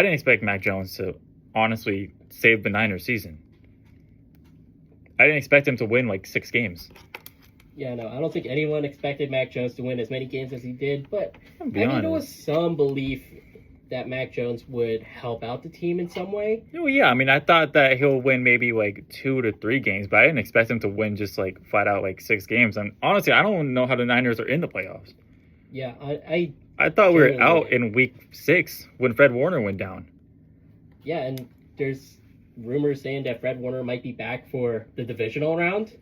I didn't expect Mac Jones to honestly save the Niners season. I didn't expect him to win like 6 games. Yeah, no, I don't think anyone expected Mac Jones to win as many games as he did, but I'll be honest. there was some belief that Mac Jones would help out the team in some way. Oh yeah, I mean, I thought that he'll win maybe like 2 to 3 games, but I didn't expect him to win just like flat out like 6 games. And honestly, I don't know how the Niners are in the playoffs. Yeah, I thought we were out in week 6 when Fred Warner went down. Yeah, and there's rumors saying that Fred Warner might be back for the divisional round.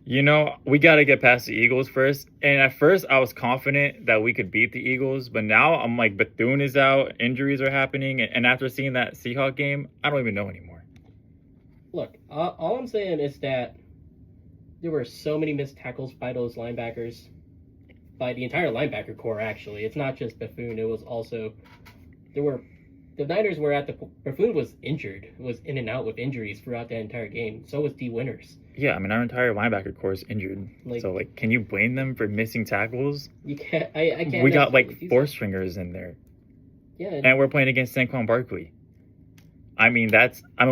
You know, we got to get past the Eagles first. And at first, I was confident that we could beat the Eagles. But now I'm like, Bethune is out. Injuries are happening. And after seeing that Seahawks game, I don't even know anymore. Look, all I'm saying is that there were so many missed tackles by those linebackers. By the entire linebacker core, actually. It's not just Bethune. It was also... The Niners were at the... Bethune was injured. Was in and out with injuries throughout the entire game. So was Dee Winters. Yeah, I mean, our entire linebacker core is injured. So, can you blame them for missing tackles? You can't. I can't. We got, 4 stringers in there. Yeah. And we're playing against Saquon Barkley. I mean,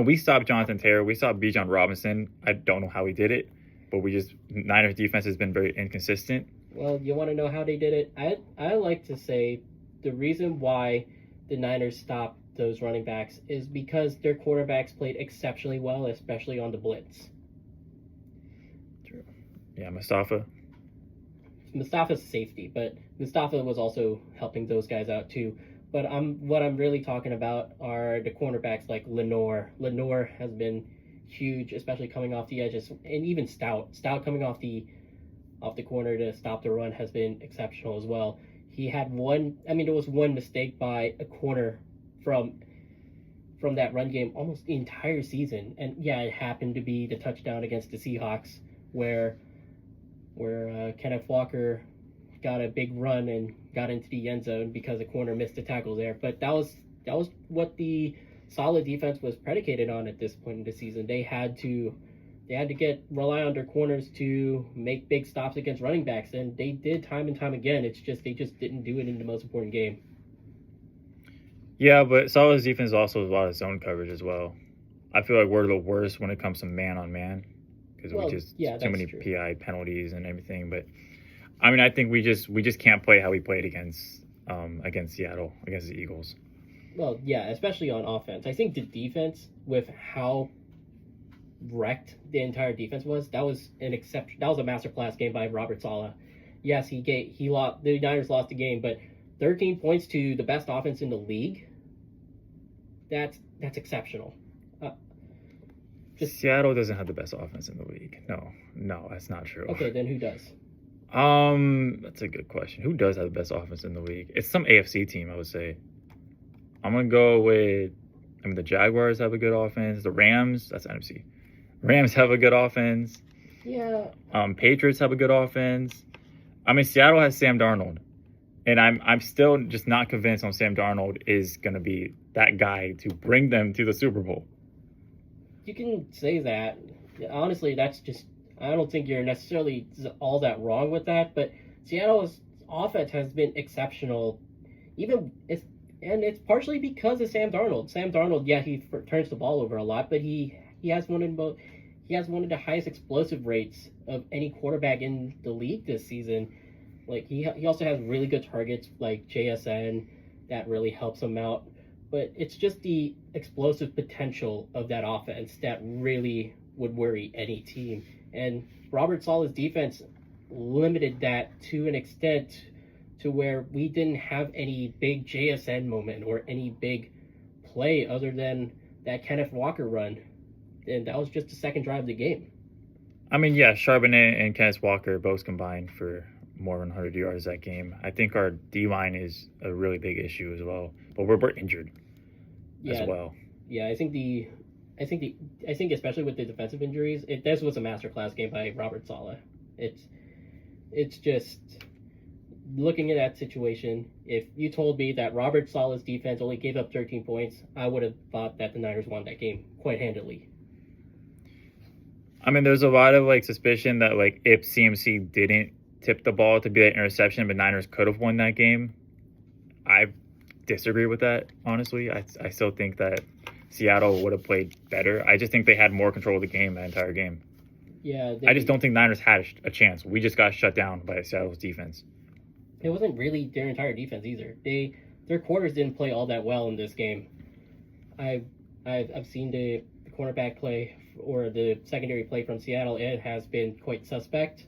we stopped Jonathan Taylor. We stopped Bijan Robinson. I don't know how we did it. But Niners defense has been very inconsistent. Well, you want to know how they did it? I like to say the reason why the Niners stopped those running backs is because their quarterbacks played exceptionally well, especially on the blitz. True. Yeah, Mustafa's safety, but Mustafa was also helping those guys out too. But what I'm really talking about are the cornerbacks like Lenoir. Lenoir has been huge, especially coming off the edges, and even Stout coming off the corner to stop the run has been exceptional as well. He had there was one mistake by a corner from that run game almost the entire season. And yeah, it happened to be the touchdown against the Seahawks where Kenneth Walker got a big run and got into the end zone because the corner missed the tackle there. But that was what the solid defense was predicated on at this point in the season. They had to rely on their corners to make big stops against running backs, and they did time and time again. It's just they just didn't do it in the most important game. Yeah, but solid defense also has a lot of zone coverage as well. I feel like we're the worst when it comes to man on man because too many true. PI penalties and everything. But I mean, I think we just can't play how we played against Seattle, against the Eagles. Well, yeah, especially on offense. I think the defense, with how wrecked the entire defense was, that was an exception. That was a masterclass game by Robert Saleh. Yes, the Niners lost the game, but 13 points to the best offense in the league. That's exceptional. Seattle doesn't have the best offense in the league. No, that's not true. Okay, then who does? That's a good question. Who does have the best offense in the league? It's some AFC team, I would say. I'm gonna go with. The Jaguars have a good offense. The Rams, that's NFC. Rams have a good offense. Yeah. Patriots have a good offense. Seattle has Sam Darnold, and I'm still just not convinced on Sam Darnold is gonna be that guy to bring them to the Super Bowl. You can say that. Honestly, that's just. I don't think you're necessarily all that wrong with that, but Seattle's offense has been exceptional. And it's partially because of Sam Darnold. Sam Darnold, yeah, he turns the ball over a lot, but he has one of the highest explosive rates of any quarterback in the league this season. Like he also has really good targets like JSN that really helps him out. But it's just the explosive potential of that offense that really would worry any team. And Robert Saleh's defense limited that to an extent to where we didn't have any big JSN moment or any big play other than that Kenneth Walker run. And that was just the second drive of the game. Charbonnet and Kenneth Walker both combined for more than 100 yards that game. I think our D-line is a really big issue as well. But we're injured as well. Yeah, I think especially with the defensive injuries, this was a masterclass game by Robert Saleh. It's just looking at that situation. If you told me that Robert Saleh's defense only gave up 13 points, I would have thought that the Niners won that game quite handily. There's a lot of suspicion that if CMC didn't tip the ball to be that interception, but Niners could have won that game. I disagree with that, honestly. I still think that Seattle would have played better. I just think they had more control of the game that entire game. Yeah. I just don't think Niners had a chance. We just got shut down by Seattle's defense. It wasn't really their entire defense either. Their corners didn't play all that well in this game. I've seen the cornerback play or the secondary play from Seattle. It has been quite suspect.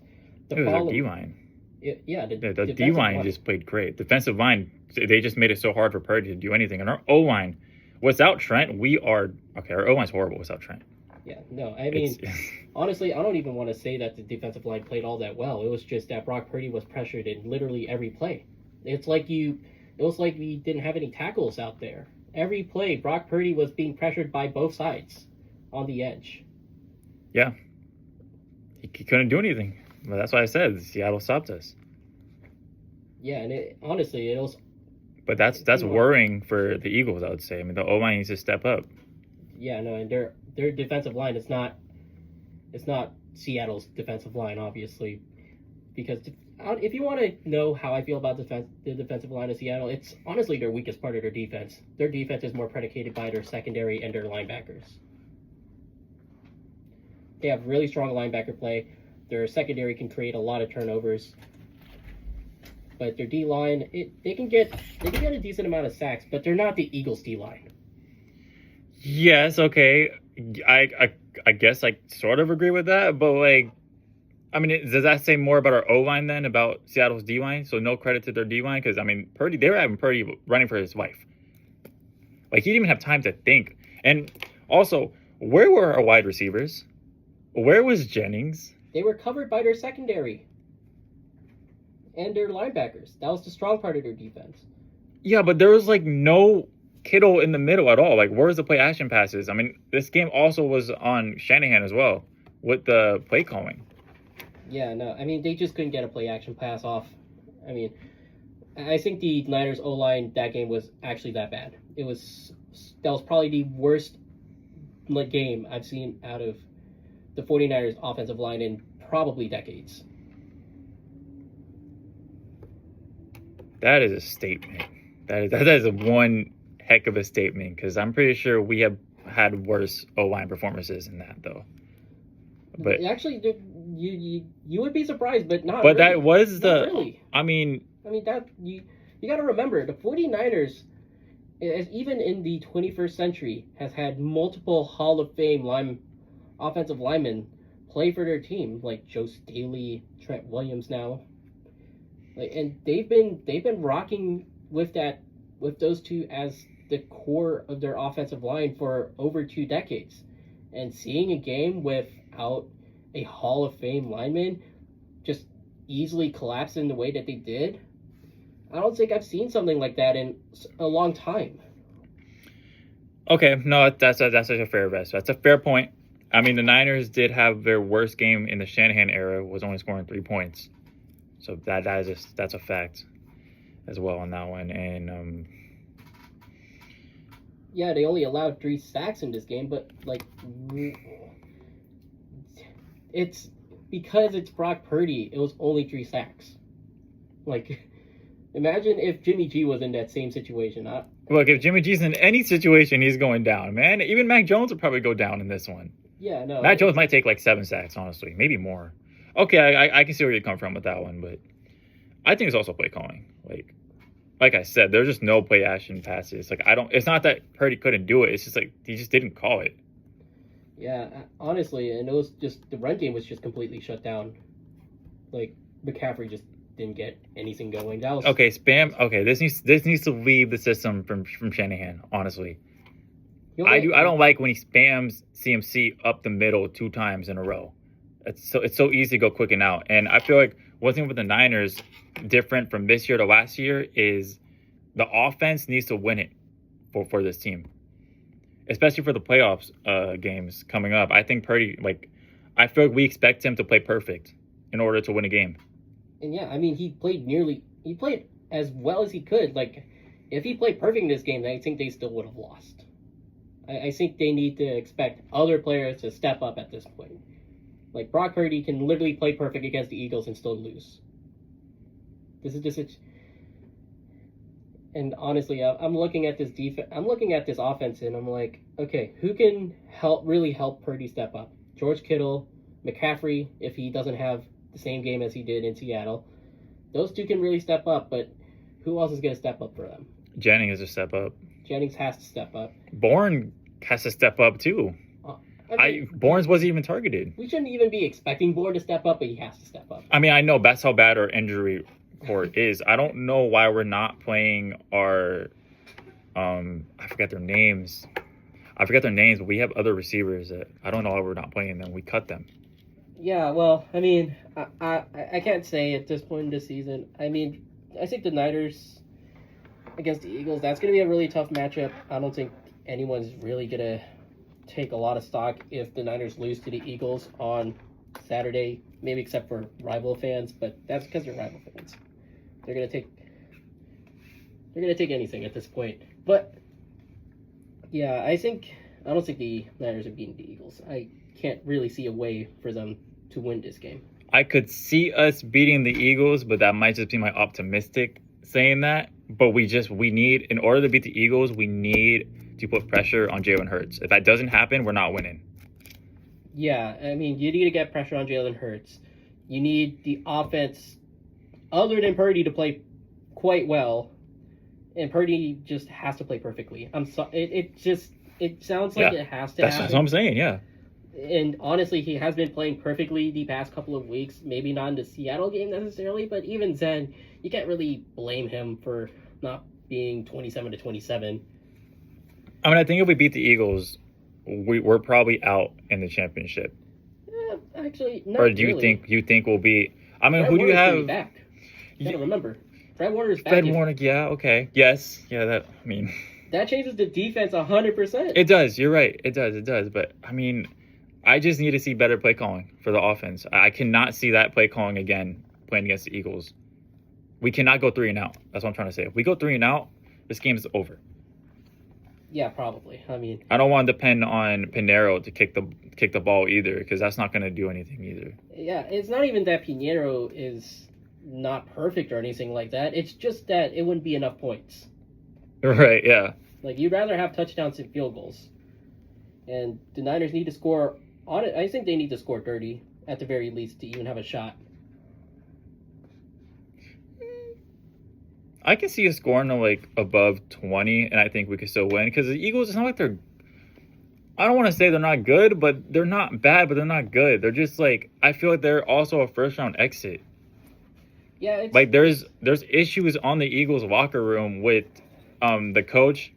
It was our D-line. The D-line just played great. Defensive line, they just made it so hard for Purdy to do anything. And our O-line, without Trent, our O-line's horrible without Trent. Yeah, no, I mean, honestly, I don't even want to say that the defensive line played all that well. It was just that Brock Purdy was pressured in literally every play. It was like we didn't have any tackles out there. Every play, Brock Purdy was being pressured by both sides on the edge. Yeah. He couldn't do anything. But that's why I said Seattle stopped us. Yeah, and honestly, it was... But that's worrying for the Eagles, I would say. I mean, the O-line needs to step up. Yeah, no, and their defensive line is not... It's not Seattle's defensive line, obviously. Because if you want to know how I feel about the defensive line of Seattle, it's honestly their weakest part of their defense. Their defense is more predicated by their secondary and their linebackers. They have really strong linebacker play. Their secondary can create a lot of turnovers. But their D-line, they can get a decent amount of sacks, but they're not the Eagles' D-line. Yes, okay. I guess I sort of agree with that, but like, I mean, does that say more about our O-line then, about Seattle's D-line? So no credit to their D-line? Because, I mean, they were having Purdy running for his wife. Like, he didn't even have time to think. And also, where were our wide receivers? Where was Jennings? They were covered by their secondary and their linebackers. That was the strong part of their defense. Yeah, but there was, like, no Kittle in the middle at all. Like, where's the play action passes? I mean, this game also was on Shanahan as well with the play calling. Yeah, no, I mean, they just couldn't get a play action pass off. I mean, I think the Niners O-line that game was actually that bad. That was probably the worst game I've seen out of the 49ers offensive line in probably decades. That is a statement. That is a one heck of a statement, because I'm pretty sure we have had worse O-line performances than that, though. But actually, you would be surprised, but not. But really. That was not really. I mean that you got to remember, the 49ers, even in the 21st century, has had multiple Hall of Fame offensive linemen play for their team, like Joe Staley, Trent Williams now. And they've been rocking with those two as the core of their offensive line for over 2 decades. And seeing a game without a Hall of Fame lineman just easily collapse in the way that they did, I don't think I've seen something like that in a long time. Okay, no, that's a fair vest. That's a fair point. I mean, the Niners did have their worst game in the Shanahan era, was only scoring 3 points. So that's a fact as well on that one. And yeah, they only allowed 3 sacks in this game, but it's because it's Brock Purdy. It was only 3 sacks. Imagine if Jimmy G was in that same situation. Look, if Jimmy G's in any situation, he's going down, man. Even Mac Jones would probably go down in this one. Yeah, no. Mac Jones might take 7 sacks, honestly, maybe more. Okay, I can see where you come from with that one, but I think it's also play calling. Like I said, there's just no play action passes. It's not that Purdy couldn't do it. It's just he just didn't call it. Yeah, honestly, and it was just the run game was just completely shut down. McCaffrey just didn't get anything going. That was okay. Spam. Okay, this needs to leave the system from Shanahan. Honestly, I don't like when he spams CMC up the middle 2 times in a row. It's so easy to go quick and out. And I feel like one thing with the Niners, different from this year to last year, is the offense needs to win it for this team, especially for the playoffs games coming up. I think Purdy, I feel like we expect him to play perfect in order to win a game. And yeah, I mean, he played as well as he could. If he played perfect in this game, I think they still would have lost. I think they need to expect other players to step up at this point. Brock Purdy can literally play perfect against the Eagles and still lose. This is just And honestly, I'm looking at this defense. I'm looking at this offense, and I'm like, okay, who can really help Purdy step up? George Kittle, McCaffrey, if he doesn't have the same game as he did in Seattle, those two can really step up. But who else is going to step up for them? Jennings has to step up. Jennings has to step up. Bourne has to step up too. Bourne's wasn't even targeted. We shouldn't even be expecting Bourne to step up, but he has to step up. I mean, I know that's how bad our injury report is. I don't know why we're not playing our I forget their names, but we have other receivers that I don't know why we're not playing them. We cut them. Yeah, well, I mean, I can't say at this point in the season. I mean, I think the Niners against the Eagles, that's going to be a really tough matchup. I don't think anyone's really going to take a lot of stock if the Niners lose to the Eagles on Saturday, maybe except for rival fans, but that's because they're rival fans. They're gonna take anything at this point. But yeah, I don't think the Niners are beating the Eagles. I can't really see a way for them to win this game. I could see us beating the Eagles, but that might just be my optimistic saying that. But we need, in order to beat the Eagles, we need to put pressure on Jalen Hurts. If that doesn't happen, we're not winning. Yeah, I mean, you need to get pressure on Jalen Hurts. You need the offense, other than Purdy, to play quite well. And Purdy just has to play perfectly. I'm sorry. It sounds like it has to happen. That's what I'm saying, yeah. And honestly, he has been playing perfectly the past couple of weeks. Maybe not in the Seattle game necessarily, but even then, you can't really blame him for not being 27-27. I mean, I think if we beat the Eagles, we're probably out in the championship. Actually, not or do you really. think we'll be? I mean, Fred who do you have? Back. You gotta remember, Fred Warner's back. Fred Warner, yeah, okay, yes, yeah. That changes the defense 100%. It does. You're right. It does. But I mean, I just need to see better play calling for the offense. I cannot see that play calling again playing against the Eagles. We cannot go 3-and-out. That's what I'm trying to say. If we go 3-and-out, this game is over. Yeah, probably. I mean, I don't want to depend on Pinheiro to kick the ball either, because that's not going to do anything either. Yeah, it's not even that Pinheiro is not perfect or anything like that. It's just that it wouldn't be enough points. Right, yeah. Like, you'd rather have touchdowns and field goals. And the Niners need to score on it. I think they need to score 30 at the very least to even have a shot. I can see us scoring like above 20, and I think we could still win. Because the Eagles, it's not like they're... I don't want to say they're not good, but they're not bad, but they're not good. They're just like... I feel like they're also a first-round exit. Yeah, it's... Like, there's issues on the Eagles locker room with the coach,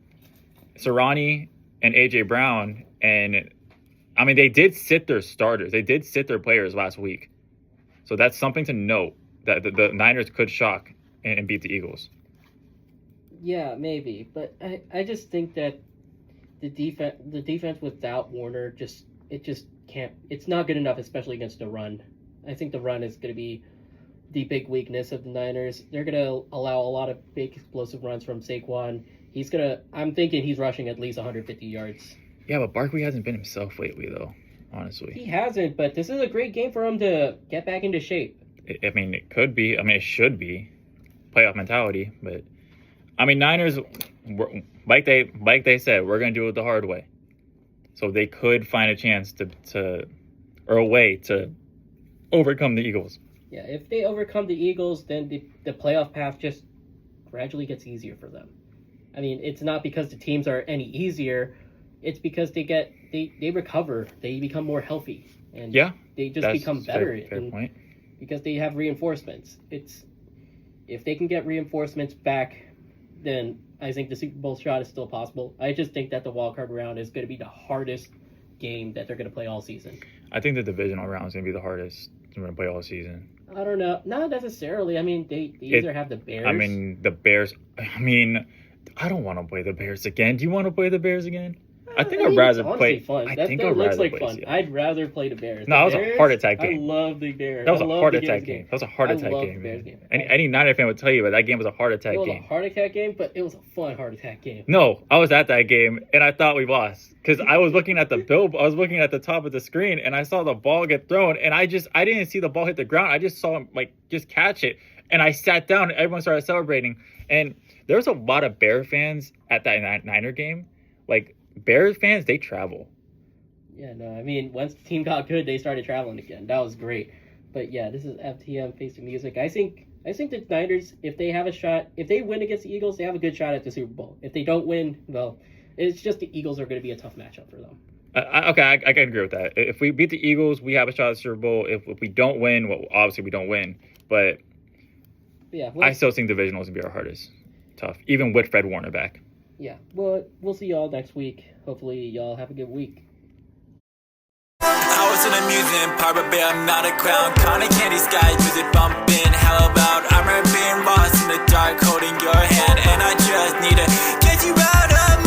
Sirianni, and A.J. Brown. And, I mean, they did sit their starters. They did sit their players last week. So that's something to note, that the Niners could shock and beat the Eagles. Yeah, maybe, but I just think that the defense without Warner just can't. It's not good enough, especially against the run. I think the run is going to be the big weakness of the Niners. They're going to allow a lot of big explosive runs from Saquon. I'm thinking he's rushing at least 150 yards. Yeah, but Barkley hasn't been himself lately, though. Honestly, he hasn't. But this is a great game for him to get back into shape. I mean, it could be. I mean, it should be playoff mentality, but. I mean, Niners, like they said, we're going to do it the hard way. So they could find a chance or a way to overcome the Eagles. Yeah, if they overcome the Eagles, then the playoff path just gradually gets easier for them. I mean, it's not because the teams are any easier. It's because they recover. They become more healthy. And they just become better. Fair point. Because they have reinforcements. If they can get reinforcements back, then I think the Super Bowl shot is still possible. I just think that the wildcard round is going to be the hardest game that they're going to play all season. I think the divisional round is going to be the hardest they're going to play all season. I don't know. Not necessarily. I mean, they either have the Bears. I mean, the Bears. I mean, I don't want to play the Bears again. Do you want to play the Bears again? I think I'd rather play. Fun. That looks like fun. I'd rather play the Bears. No, that was a heart attack game. I love the Bears. That was a heart attack game. That was a heart attack game. Any Niner fan would tell you, but that game was a heart attack game. It was a heart attack game, but it was a fun heart attack game. No, I was at that game and I thought we lost because I was looking at the I was looking at the top of the screen and I saw the ball get thrown and I didn't see the ball hit the ground. I just saw him just catch it and I sat down and everyone started celebrating and there's a lot of Bear fans at that Niner game. Like, Bears fans, they travel. Yeah, no, I mean, once the team got good, they started traveling again. That was great. But yeah, this is FTM Face to Music. I think the Niners, if they have a shot, if they win against the Eagles, they have a good shot at the Super Bowl. If they don't win, well, it's just the Eagles are going to be a tough matchup for them. Okay, I can agree with that. If we beat the Eagles, we have a shot at the Super Bowl. If we don't win, well, obviously we don't win. But yeah, I still think divisionals will be our hardest. Tough, even with Fred Warner back. Yeah, well, we'll see y'all next week. Hopefully, y'all have a good week. I was an amusement part, but I'm not a clown. Kind of candy sky, music bumping, hell about. I remember being lost in the dark, holding your hand, and I just need to get you out.